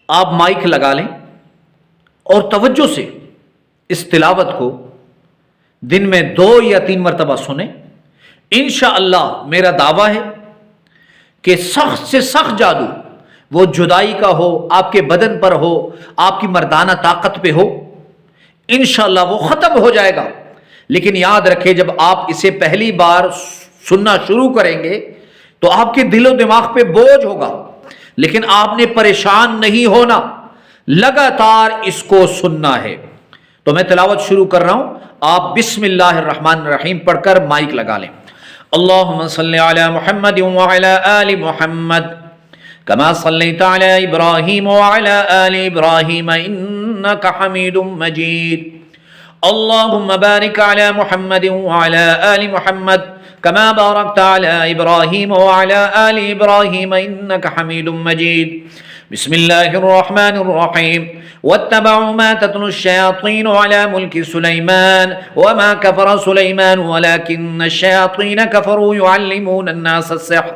आप माइक लगा लें और तवज्जो से इस तिलावत को दिन में 2 या 3 मरतबा सुने। इंशाअल्लाह मेरा दावा है कि सख्त से सख्त जादू, वो जुदाई का हो, आपके बदन पर हो, आपकी मर्दाना ताकत पे हो, इंशाअल्लाह वो ख़त्म हो जाएगा। लेकिन याद रखें, जब आप इसे पहली बार सुनना शुरू करेंगे तो आपके दिलो दिमाग पे बोझ होगा, लेकिन आपने परेशान नहीं होना, लगातार इसको सुनना है। तो मैं तिलावत शुरू कर रहा हूं, आप बिस्मिल्लाहिर्रहमानिर्रहीम पढ़कर माइक लगा लें। अल्लाहुम्मा सल्ली अला मुहम्मद व अला आलि मुहम्मद कमा सल्लैता अला इब्राहीम व अला आलि इब्राहीम इन्नका हमीदुम मजीद। अल्लाहुम्मा बारिक अला मुहम्मद व अला आलि मुहम्मद कमा बारकता अला इब्राहीम व अला आलि इब्राहीम इन्नका हमीदुम मजीद। बिस्मिल्लाहिर्रहमानिर्रहीम। वत्तबअू मा तत्लु अश्शयातीनु अला मुल्कि सुलैमान वमा कफ़र सुलैमान वलाकिन्न अश्शयातीन कफ़रू युअल्लिमून अन्नास अस्सिह्र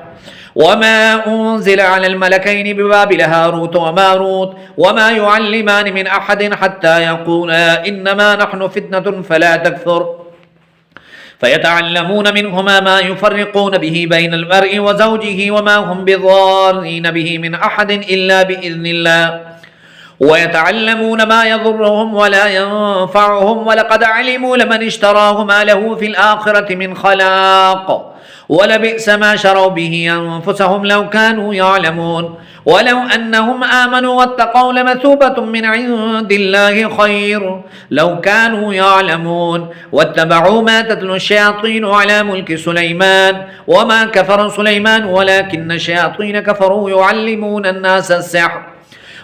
वमा उन्ज़िला अलल मलकैनि बिबाबिल हारूत वमारूत वमा युअल्लिमान मिन अहदिन हत्ता यक़ूला इन्नमा नहनु फित्नतुन फला तकफ़ुर फयतअल्लमून मिन्हुमा मा युफ़र्रिक़ून बिही बैनल मर्इ व ज़ौजिही वमा हुम बिज़ार्रीन बिही मिन अहदिन इल्ला बिइज़्निल्लाह वयतअल्लमून मा यज़ुर्रुहुम वला यंफ़अुहुम वलक़द अलिमू लमन इश्तराहु मा लहू फ़िल आख़िरति मिन ख़लाक़ वलबिअस मा शरौ बिही अन्फ़ुसहुम लौ कानू यअलमून वलौ अन्नहुम आमनू वत्तक़ौ लमसूबतुम मिन इंदिल्लाहि खैर लौ कानू यअलमून वत्तबअू मा तत्लु अश्शयातीनु अला मुल्कि सुलैमान वमा कफ़र सुलैमान वलाकिन्न अश्शयातीन कफ़रू युअल्लिमून अन्नास अस्सिह्र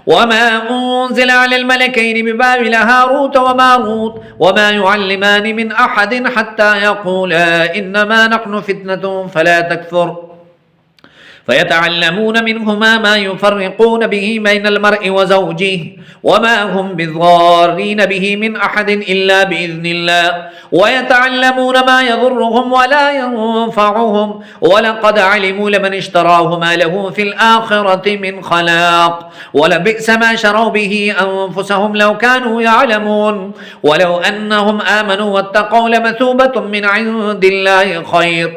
वमा उन्ज़िला अलल मलकैनि बिबाबिल हारूत वमारूत वमा युअल्लिमान मिन अहदिन हत्ता यक़ूला इन्नमा नहनु फित्नतुन फला तकफ़ुर फयतअल्लमून मिन्हुमा मा युफ़र्रिक़ून बिही बैनल मर्इ व ज़ौजिही वमा हुम बिज़ार्रीन बिही मिन अहदिन इल्ला बिइज़्निल्लाह वयतअल्लमून मा यज़ुर्रुहुम वला यंफ़अुहुम वलक़द अलिमू लमन इश्तराहु मा लहू फ़िल आख़िरति मिन ख़लाक़ वलबिअस मा शरौ बिही अन्फ़ुसहुम लौ कानू यअलमून वलौ अन्नहुम आमनू वत्तक़ौ लमसूबतुम मिन इंदिल्लाहि खैर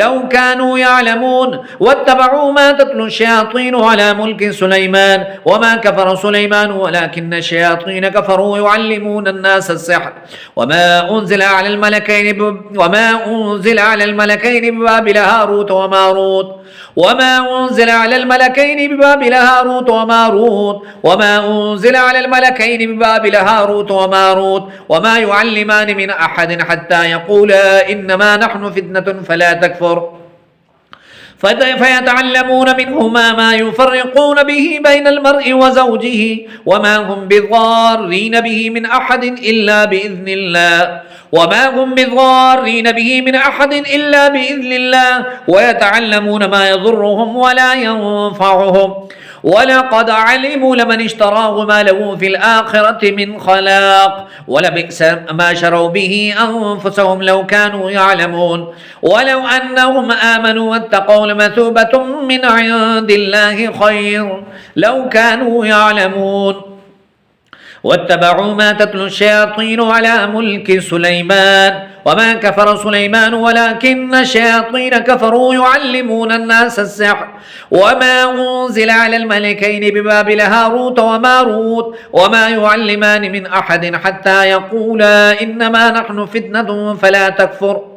लौ कानू यअलमून वत्तबअू मा तत्लु अश्शयातीनु अला मुल्कि सुलैमान वमा कफ़र सुलैमान वलाकिन्न अश्शयातीन कफ़रू युअल्लिमून अन्नास अस्सिह्र वमा उन्ज़िला अलल मलकैनि बिबाबिल हारूत वमारूत वमा उन्ज़िला अलल मलकैनि बिबाबिल हारूत वमारूत वमा उन्ज़िला अलल मलकैनि बिबाबिल हारूत वमारूत वमा युअल्लिमान मिन अहदिन हत्ता यक़ूला इन्नमा नहनु फित्नतुन फला तकफ़ुर फयतअल्लमून मिन्हुमा मा युफ़र्रिक़ून बिही बैनल मर्इ व ज़ौजिही वमा हुम बिज़ार्रीन बिही मिन अहदिन इल्ला बिइज़्निल्लाह वमा हुम बिज़ार्रीन बिही मिन अहदिन इल्ला बिइज़्निल्लाह वयतअल्लमून मा यज़ुर्रुहुम वला यंफ़अुहुम वलक़द अलिमू लमन इश्तराहु मा लहू फ़िल आख़िरति मिन ख़लाक़ वलबिअस मा शरौ बिही अन्फ़ुसहुम लौ कानू यअलमून वलौ अन्नहुम आमनू वत्तक़ौ लमसूबतुम मिन इंदिल्लाहि खैर लौ कानू यअलमून वत्तबअू मा तत्लु अश्शयातीनु अला मुल्कि सुलैमान वमा कफ़र सुलैमान वलाकिन्न अश्शयातीन कफ़रू युअल्लिमून अन्नास अस्सिह्र वमा उन्ज़िला अलल मलकैनि बिबाबिल हारूत वमारूत वमा युअल्लिमान मिन अहदिन हत्ता यक़ूला इन्नमा नहनु फित्नतुन फला तकफ़ुर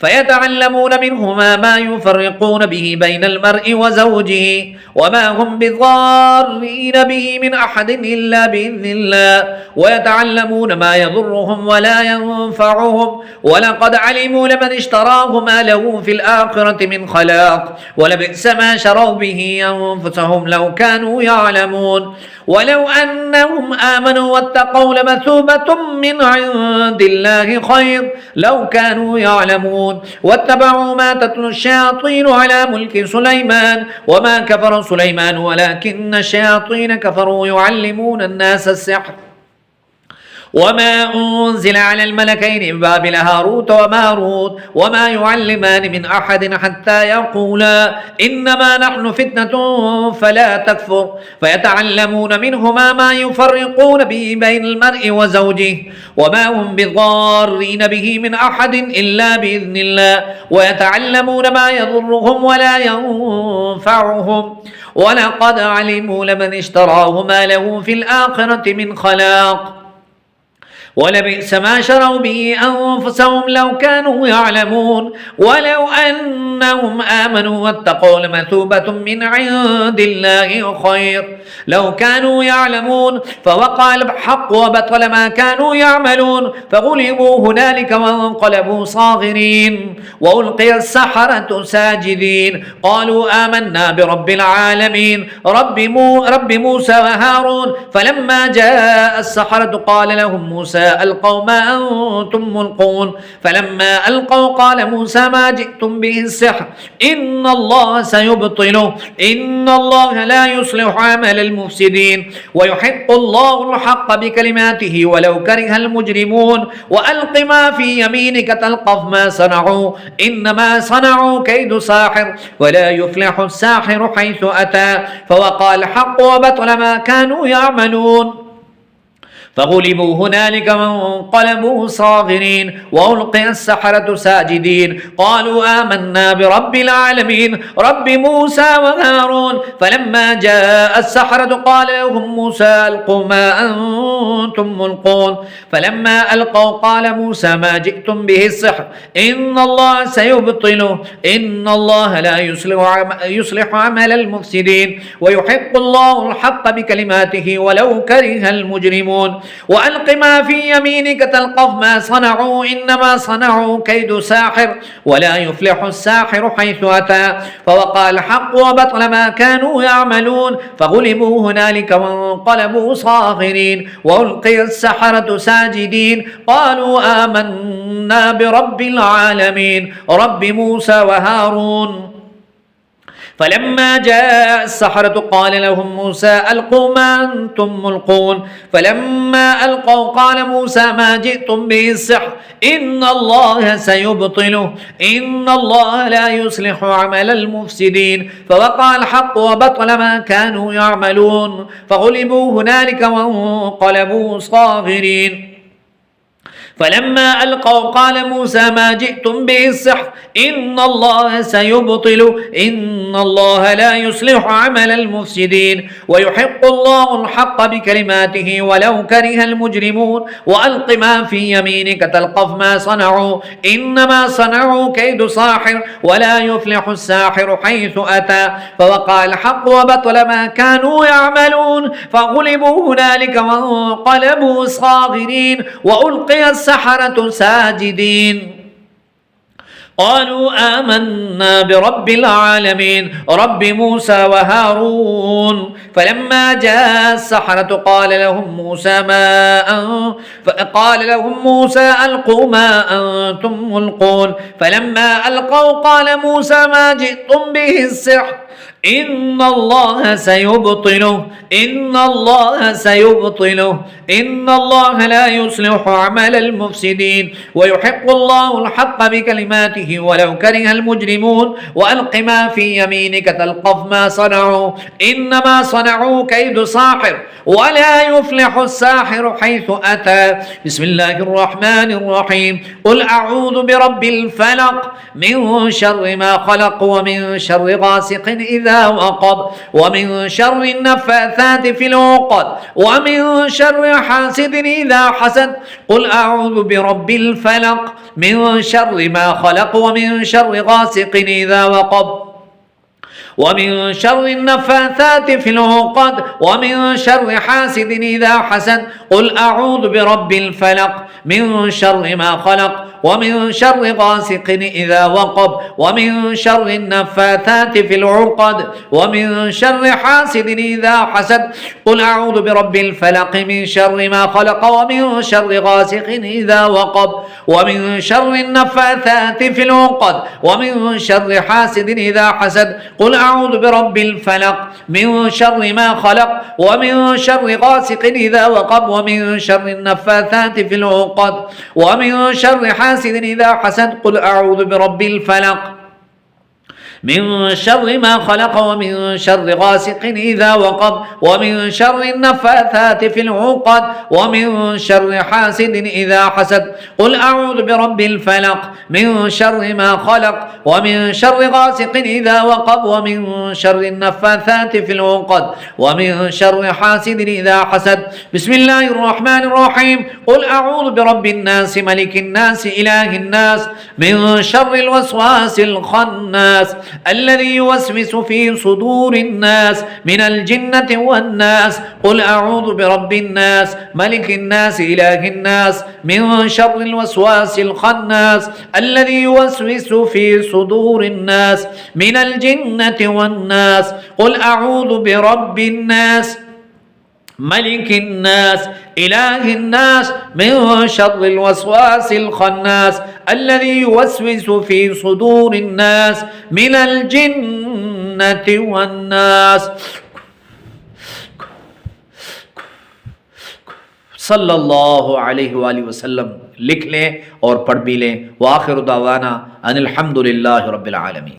फयतअल्लमून मिन्हुमा मा युफ़र्रिक़ून बिही बैनल मर्इ व ज़ौजिही वमा हुम बिज़ार्रीन बिही मिन अहदिन इल्ला बिइज़्निल्लाह वयतअल्लमून मा यज़ुर्रुहुम वला यंफ़अुहुम वलक़द अलिमू लमन इश्तराहु मा लहू फ़िल आख़िरति मिन ख़लाक़ वलबिअस मा शरौ बिही अन्फ़ुसहुम लौ कानू यअलमून वलौ अन्नहुम आमनू वत्तक़ौ लमसूबतुम मिन इंदिल्लाहि खैर लौ कानू यअलमून वत्तबअू मा तत्लु अश्शयातीनु अला मुल्कि सुलैमान वमा कफ़र सुलैमान वलाकिन्न अश्शयातीन कफ़रू युअल्लिमून अन्नास अस्सिह्र وما أنزل على الملكين ببابل هاروت وماروت وما يعلمان من أحد حتى يقولا إنما نحن فتنة فلا تكفر فيتعلمون منهما ما يفرقون به بين المرء وزوجه وما هم بضارين به من أحد إلا بإذن الله ويتعلمون ما يضرهم ولا ينفعهم ولقد علموا لمن اشتراه ما له في الآخرة من خلاق ولبئس ما شروا به أنفسهم لو كانوا يعلمون ولو أنهم آمنوا واتقوا لمثوبة من عند الله خير لو كانوا يعلمون فوقع الحق وبطل ما كانوا يعملون فغلبوا هنالك وانقلبوا صاغرين وألقي السحرة ساجدين قالوا آمنا برب العالمين رب موسى وهارون فلما جاء السحرة قال لهم موسى ألقوا ما أنتم ملقون فلما ألقوا قال موسى ما جئتم به السحر إن الله سيبطله إن الله لا يصلح عمل المفسدين ويحق الله الحق بكلماته ولو كره المجرمون وألق ما في يمينك تلقف ما صنعوا إنما صنعوا كيد ساحر ولا يفلح الساحر حيث أتى فوقع الحق وبطل ما كانوا يعملون فغلبوا هنالك وانقلبوا صاغرين وألقي السحرة ساجدين قالوا آمنا برب العالمين رب موسى وهارون فلما جاء السحرة قال لهم موسى ألقوا ما أنتم ملقون فلما ألقوا قال موسى ما جئتم به السحر إن الله سيبطله إن الله لا يصلح عمل المفسدين ويحق الله الحق بكلماته ولو كره المجرمون وألق ما في يمينك تلقف ما صنعوا إنما صنعوا كيد ساحر ولا يفلح الساحر حيث أتى فوقع الحق وبطل ما كانوا يعملون فغلبوا هنالك وانقلبوا صاغرين وألقي السحرة ساجدين قالوا آمنا برب العالمين رب موسى وهارون فلما جاء السحرة قال لهم موسى ألقوا ما أنتم ملقون فلما ألقوا قال موسى ما جئتم به السحر إن الله سيبطله إن الله لا يصلح عمل المفسدين فوقع الحق وبطل ما كانوا يعملون فغلبوا هنالك وانقلبوا صاغرين فلما ألقوا قال موسى ما جئتم به السحر إن الله سيبطل إن الله لا يصلح عمل المفسدين ويحق الله الحق بكلماته ولو كره المجرمون وألق ما في يمينك تلقف ما صنعوا إنما صنعوا كيد ساحر ولا يفلح الساحر حيث أتى فوقع الحق وبطل ما كانوا يعملون فغلبوا هنالك وانقلبوا صاغرين وألقي السحرة ساجدين قالوا آمنا برب العالمين رب موسى وهارون فلما جاء السحرة قال لهم موسى ألقوا ما أنتم ملقون فلما ألقوا قال موسى ما جئتم به السحر إن الله سيبطله إن الله سيبطله إن الله لا يصلح عمل المفسدين ويحق الله الحق بكلماته ولو كره المجرمون وألق ما في يمينك تلقف ما صنعوا إنما صنعوا كيد ساحر ولا يفلح الساحر حيث أتى بسم الله الرحمن الرحيم قل أعوذ برب الفلق من شر ما خلق ومن شر غاسق إذا وقب ومن شر النفاثات في العقد ومن شر حاسد إذا حسد قل أعوذ برب الفلق من شر ما خلق ومن شر غاسق إذا وقب ومن شر النفاثات في العقد ومن شر حاسد إذا حسد قل أعوذ برب الفلق من شر ما خلق ومن شر غاسق إذا وقب ومن شر النفاثات في العقد ومن شر حاسد إذا حسد قل أعوذ برب الفلق من شر ما خلق ومن شر غاسق إذا وقب ومن شر النفاثات في العقد ومن شر حاسد إذا حسد قل أعوذ برب الفلق من شر ما خلق ومن شر غاسق إذا وقب ومن شر النفاثات في العقد ومن شر حاسد إذا حسد قل أعوذ برب الفلق من شر ما خلق ومن شر غاسق إذا وقب ومن شر النفاثات في العقد ومن شر حاسد إذا حسد قل أعوذ برب الفلق من شر ما خلق ومن شر غاسق إذا وقب ومن شر النفاثات في العقد ومن شر حاسد إذا حسد بسم الله الرحمن الرحيم قل أعوذ برب الناس ملك الناس إله الناس من شر الوسواس الخناس الذي يوسوس في صدور الناس من الجنة والناس قل أعوذ برب الناس ملك الناس إله الناس من شر الوسواس الخناس الذي يوسوس في صدور الناس من الجنة والناس قل أعوذ برب الناس ملك الناس إله الناس من شر الوسواس الخناس الذي يوسوس في صدور الناس من الجنة والناس सल्लल्लाहु अलैहि वसल्लम लिख लें और पढ़ भी लें। व आखिर दावाना अनिल हम्दुलिल्लाहि रब्बिल आलमीन।